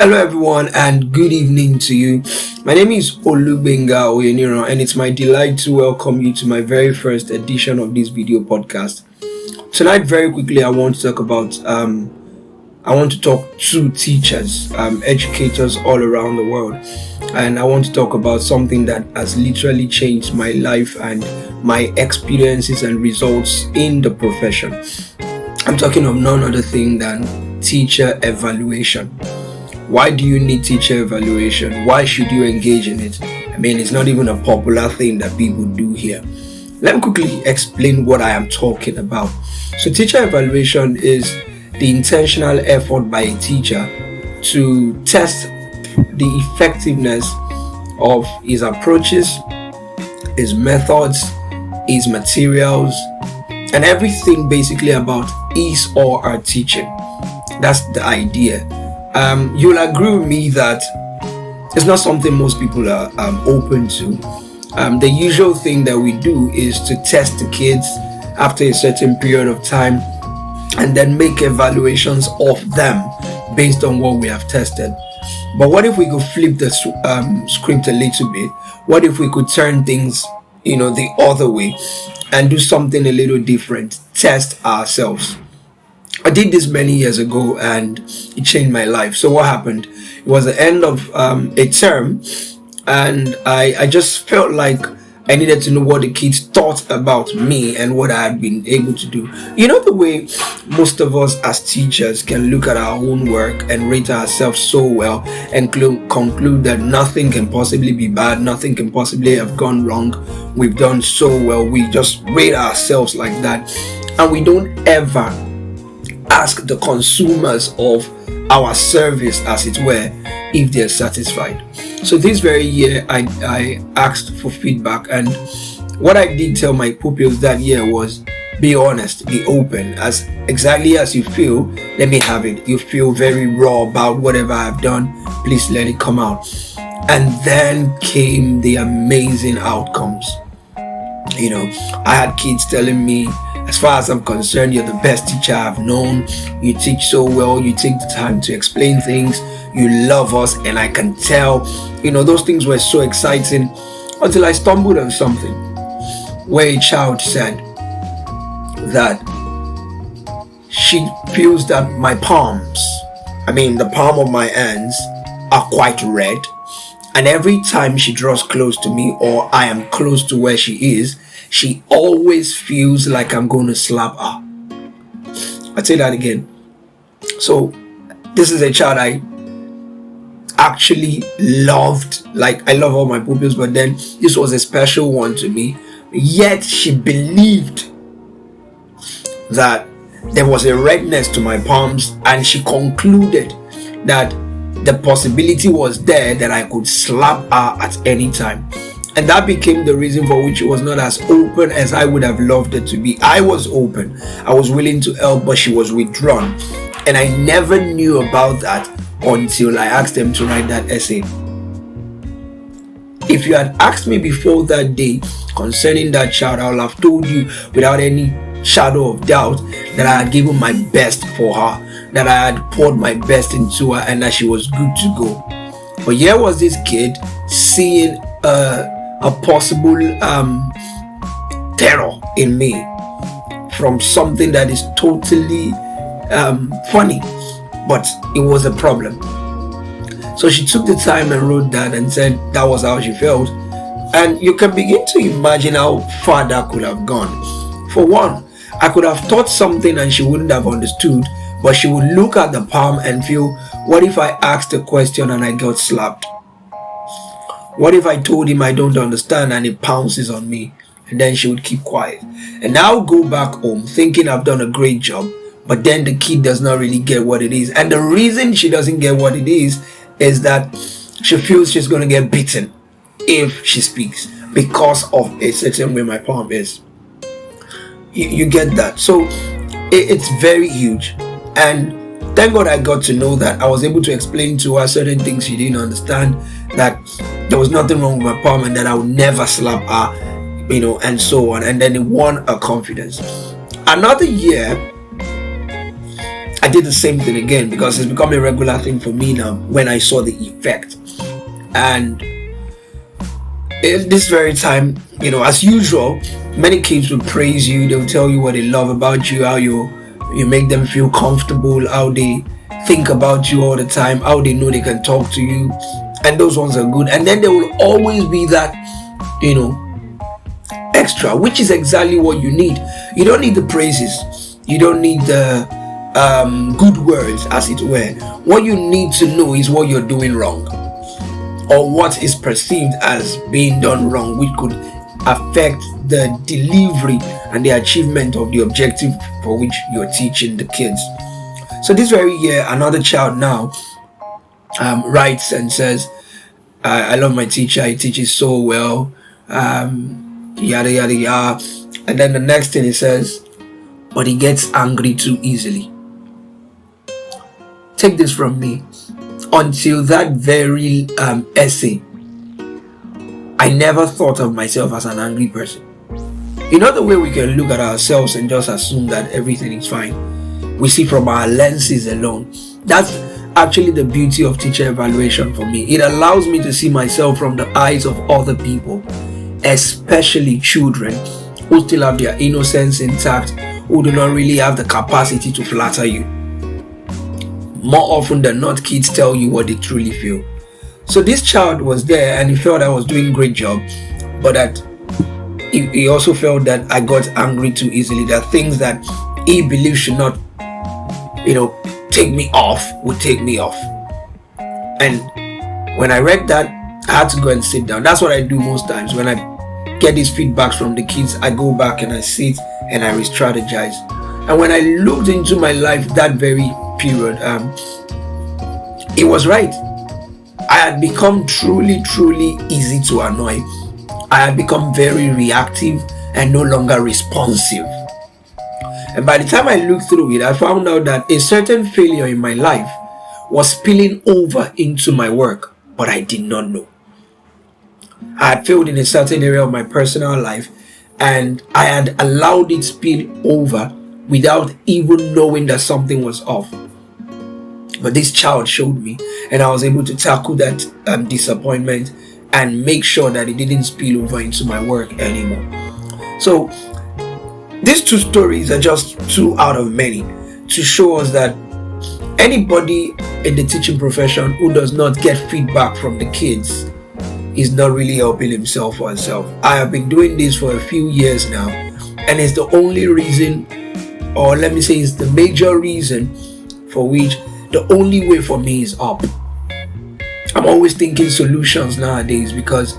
Hello, everyone, and good evening to you. My name is Olubenga Oyeniro, and it's my delight to welcome you to my very first edition of this video podcast. Tonight, very quickly, I want to talk to teachers, educators all around the world, and I want to talk about something that has literally changed my life and my experiences and results in the profession. I'm talking of none other thing than teacher evaluation. Why do you need teacher evaluation? Why should you engage in it? I mean, it's not even a popular thing that people do here. Let me quickly explain what I am talking about. So teacher evaluation is the intentional effort by a teacher to test the effectiveness of his approaches, his methods, his materials, and everything basically about his or her teaching. That's the idea. You'll agree with me that it's not something most people are open to. The usual thing that we do is to test the kids after a certain period of time and then make evaluations of them based on what we have tested. But what if we could flip the script a little bit? What if we could turn things, the other way and do something a little different? Test ourselves. I did this many years ago and it changed my life. So what happened? It was the end of a term and I just felt like I needed to know what the kids thought about me and what I had been able to do. You know the way most of us as teachers can look at our own work and rate ourselves so well and conclude that nothing can possibly be bad, nothing can possibly have gone wrong. We've done so well. We just rate ourselves like that and we don't ever ask the consumers of our service, as it were, if they're satisfied. So this very year I asked for feedback, and what I did tell my pupils that year was be honest, be open, as exactly as you feel, let me have it. You feel very raw about whatever I've done, please let it come out. And then came the amazing outcomes. I had kids telling me, as far as I'm concerned, you're the best teacher I've known. You teach so well. You take the time to explain things. You love us, and I can tell. Those things were so exciting until I stumbled on something where a child said that she feels that my palms, the palm of my hands, are quite red. And every time she draws close to me or I am close to where she is, she always feels like I'm going to slap her. I'll say that again. So this is a child I actually loved. Like, I love all my pupils, but then this was a special one to me. Yet she believed that there was a redness to my palms, and she concluded that the possibility was there that I could slap her at any time. And that became the reason for which it was not as open as I would have loved it to be. I was open. I was willing to help, but she was withdrawn. And I never knew about that until I asked them to write that essay. If you had asked me before that day concerning that child, I would have told you without any shadow of doubt that I had given my best for her, that I had poured my best into her, and that she was good to go. But here was this kid seeing a possible terror in me from something that is totally funny, but it was a problem. So she took the time and wrote that and said that was how she felt. And you can begin to imagine how far that could have gone. For one, I could have taught something and she wouldn't have understood, but she would look at the palm and feel, what if I asked a question and I got slapped? What if I told him I don't understand and he pounces on me? And then she would keep quiet. And I'll go back home thinking I've done a great job, but then the kid does not really get what it is. And the reason she doesn't get what it is that she feels she's going to get beaten if she speaks because of a certain way my palm is. You get that? So it's very huge. And thank God I got to know that. I was able to explain to her certain things she didn't understand, that there was nothing wrong with my palm and that I would never slap her, and so on. And then it won her confidence. Another year, I did the same thing again because it's become a regular thing for me now when I saw the effect. And in this very time, as usual, many kids will praise you. They'll tell you what they love about you, how you make them feel comfortable, how they think about you all the time, how they know they can talk to you. And those ones are good. And then there will always be that, extra, which is exactly what you need. You don't need the praises. You don't need the good words, as it were. What you need to know is what you're doing wrong, or what is perceived as being done wrong, which could affect the delivery and the achievement of the objective for which you're teaching the kids. So this very year, another child now writes and says, I love my teacher, he teaches so well, yada yada yada. And then the next thing he says, but he gets angry too easily. Take this from me. Until that very essay, I never thought of myself as an angry person. The way we can look at ourselves and just assume that everything is fine. We see from our lenses alone. That's actually the beauty of teacher evaluation for me. It allows me to see myself from the eyes of other people, especially children who still have their innocence intact, who do not really have the capacity to flatter you. More often than not, kids tell you what they truly feel. So this child was there and he felt I was doing a great job, but that he also felt that I got angry too easily, that things that he believed should not, take me off, would take me off. And when I read that, I had to go and sit down. That's what I do most times. When I get these feedbacks from the kids, I go back and I sit and I re-strategize. And when I looked into my life that very period, it was right. I had become truly easy to annoy. I had become very reactive and no longer responsive. And by the time I looked through it, I found out that a certain failure in my life was spilling over into my work, but I did not know. I had failed in a certain area of my personal life, and I had allowed it spill over without even knowing that something was off. But this child showed me, and I was able to tackle that disappointment and make sure that it didn't spill over into my work anymore. So these two stories are just two out of many to show us that anybody in the teaching profession who does not get feedback from the kids is not really helping himself or herself. I have been doing this for a few years now, and it's the only reason, or let me say it's the major reason for which the only way for me is up. I'm always thinking solutions nowadays, because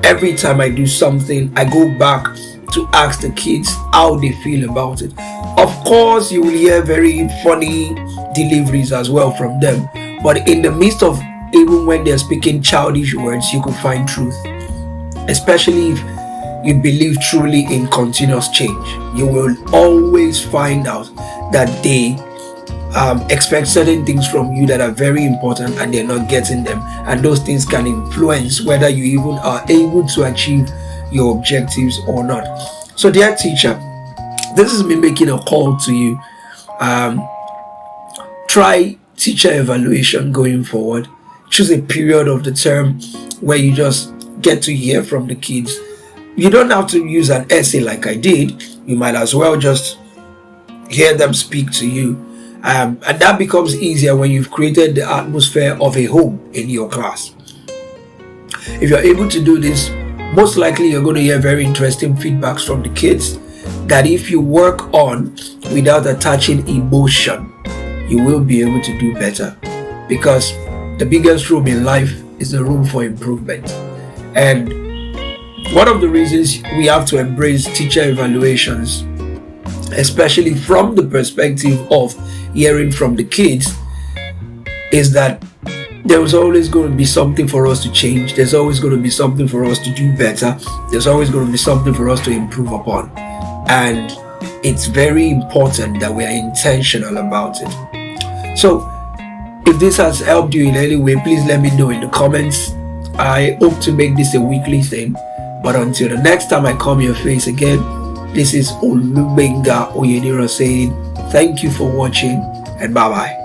every time I do something, I go back to ask the kids how they feel about it. Of course, you will hear very funny deliveries as well from them, but in the midst of, even when they're speaking childish words, you could find truth. Especially if you believe truly in continuous change, you will always find out that they expect certain things from you that are very important and they're not getting them, and those things can influence whether you even are able to achieve your objectives or not. So dear teacher, this is me making a call to you. Try teacher evaluation going forward. Choose a period of the term where you just get to hear from the kids. You don't have to use an essay like I did. You might as well just hear them speak to you. And that becomes easier when you've created the atmosphere of a home in your class. If you're able to do this, most likely you're going to hear very interesting feedbacks from the kids that if you work on without attaching emotion, you will be able to do better. Because the biggest room in life is the room for improvement. And one of the reasons we have to embrace teacher evaluations, especially from the perspective of hearing from the kids, is that there's always going to be something for us to change. There's always going to be something for us to do better. There's always going to be something for us to improve upon. And it's very important that we are intentional about it. So if this has helped you in any way, please let me know in the comments. I hope to make this a weekly thing. But until the next time I come your face again, this is Olubenga Oyenira saying thank you for watching and bye bye.